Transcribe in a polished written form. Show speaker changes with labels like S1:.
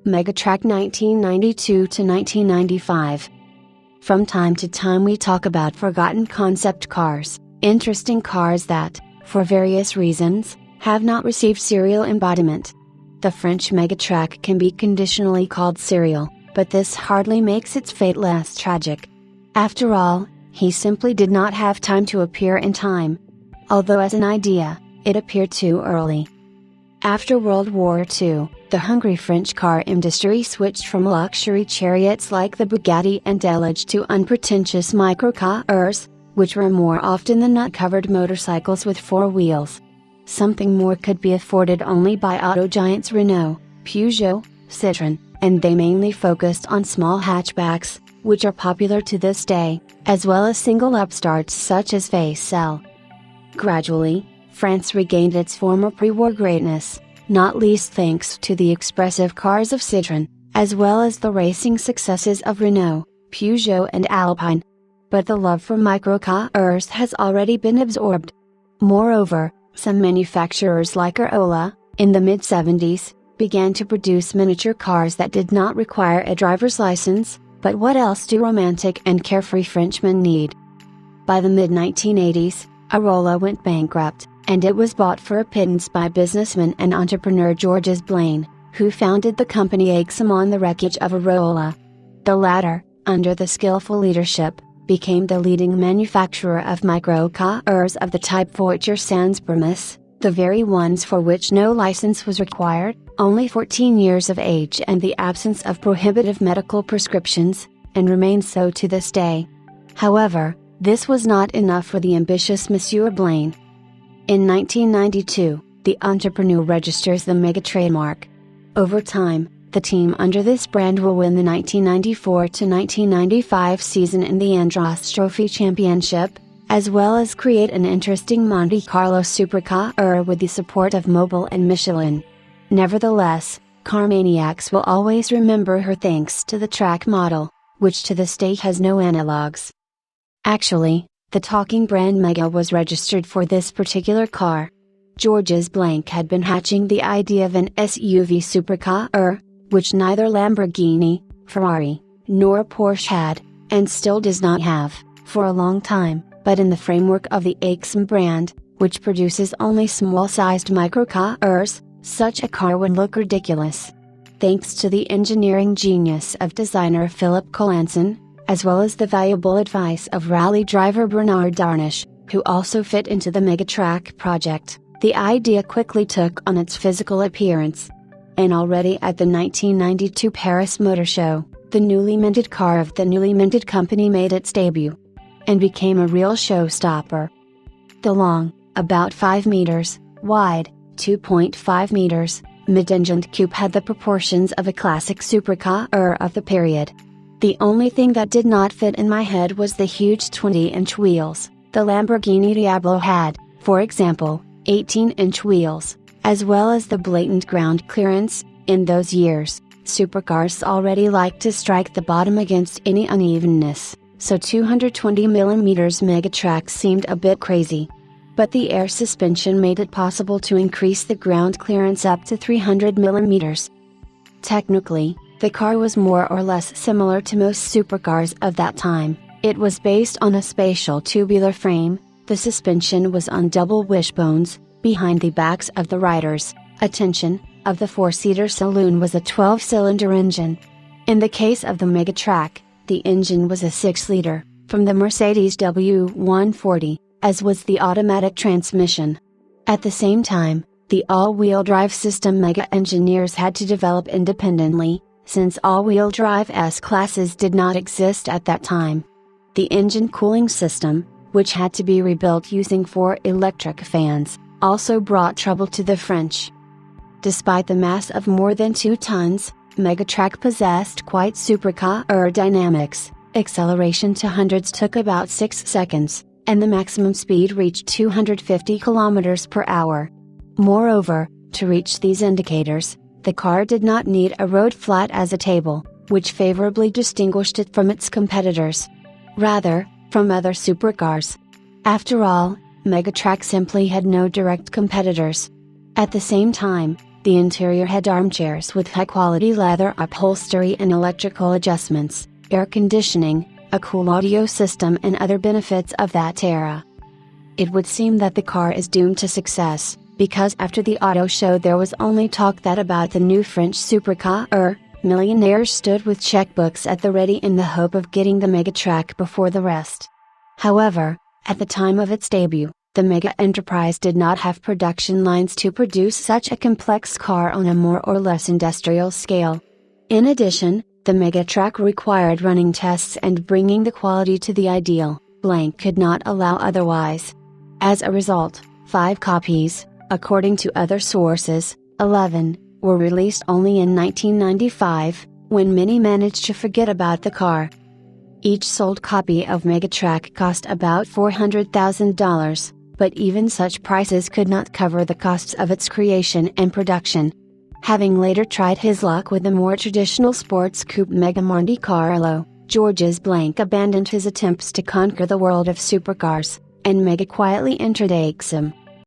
S1: Megatrack 1992 to 1995. From time to time we talk about forgotten concept cars, interesting cars that, for various reasons, have not received serial embodiment. The French Megatrack can be conditionally called serial, but this hardly makes its fate less tragic. After all, he simply did not have time to appear in time. Although as an idea, it appeared too early. After World War II, the hungry French car industry switched from luxury chariots like the Bugatti and Delage to unpretentious microcars, which were more often than not covered motorcycles with four wheels. Something more could be afforded only by auto giants Renault, Peugeot, Citroën, and they mainly focused on small hatchbacks, which are popular to this day, as well as single upstarts such as Facel. Gradually, France regained its former pre-war greatness, not least thanks to the expressive cars of Citroën, as well as the racing successes of Renault, Peugeot and Alpine. But the love for microcars has already been absorbed. Moreover, some manufacturers like Areola, in the mid-70s, began to produce miniature cars that did not require a driver's license, but what else do romantic and carefree Frenchmen need? By the mid-1980s, Areola went bankrupt, and it was bought for a pittance by businessman and entrepreneur Georges Blaine, who founded the company Aixam on the wreckage of Areola. The latter, under the skillful leadership, became the leading manufacturer of microcars of the type Voiture sans permis, the very ones for which no license was required, only 14 years of age and the absence of prohibitive medical prescriptions, and remains so to this day. However, this was not enough for the ambitious Monsieur Blaine. In 1992, the entrepreneur registers the Mega trademark. Over time, the team under this brand will win the 1994 to 1995 season in the Andros Trophy Championship, as well as create an interesting Monte Carlo supercar with the support of Mobil and Michelin. Nevertheless, car maniacs will always remember her thanks to the track model, which to this day has no analogs. Actually, the talking brand Mega was registered for this particular car. Georges Blaine had been hatching the idea of an SUV supercar, which neither Lamborghini, Ferrari, nor Porsche had, and still does not have, for a long time, but in the framework of the Aixam brand, which produces only small-sized microcars, such a car would look ridiculous. Thanks to the engineering genius of designer Philip Collinson, as well as the valuable advice of rally driver Bernard Darniche, who also fit into the Megatrack project, the idea quickly took on its physical appearance. And already at the 1992 Paris Motor Show, the newly minted car of the newly minted company made its debut. And became a real showstopper. The long, about 5 meters, wide, 2.5 meters, mid-engined coupe had the proportions of a classic supercar of the period. The only thing that did not fit in my head was the huge 20-inch wheels. The Lamborghini Diablo had, for example, 18-inch wheels, as well as the blatant ground clearance. In those years, supercars already liked to strike the bottom against any unevenness, so 220mm Megatrack seemed a bit crazy. But the air suspension made it possible to increase the ground clearance up to 300mm. Technically, the car was more or less similar to most supercars of that time. It was based on a spatial tubular frame, the suspension was on double wishbones, behind the backs of the riders. Attention, of the four-seater saloon was a 12-cylinder engine. In the case of the Megatrack, the engine was a 6-liter, from the Mercedes W140, as was the automatic transmission. At the same time, the all-wheel drive system Mega engineers had to develop independently, since all-wheel drive S-classes did not exist at that time. The engine cooling system, which had to be rebuilt using 4 electric fans, also brought trouble to the French. Despite the mass of more than 2 tons, Megatrack possessed quite supercar aerodynamics. Acceleration to hundreds took about 6 seconds, and the maximum speed reached 250 km per hour. Moreover, to reach these indicators, the car did not need a road flat as a table, which favorably distinguished it from its competitors. Rather, from other supercars. After all, Megatrack simply had no direct competitors. At the same time, The interior had armchairs with high-quality leather upholstery and electrical adjustments, air conditioning, a cool audio system and other benefits of that era. It would seem that the car is doomed to success, because after the auto show there was only talk that about the new French supercar, millionaires stood with checkbooks at the ready in the hope of getting the Megatrack before the rest. However, at the time of its debut, the Mega Enterprise did not have production lines to produce such a complex car on a more or less industrial scale. In addition, the Megatrack required running tests and bringing the quality to the ideal, blank could not allow otherwise. As a result, 5 copies, according to other sources, 11, were released only in 1995, when many managed to forget about the car. Each sold copy of Megatrack cost about $400,000, but even such prices could not cover the costs of its creation and production. Having later tried his luck with the more traditional sports coupe Mega Monte Carlo, Georges Blanc abandoned his attempts to conquer the world of supercars, and Mega quietly entered AXM.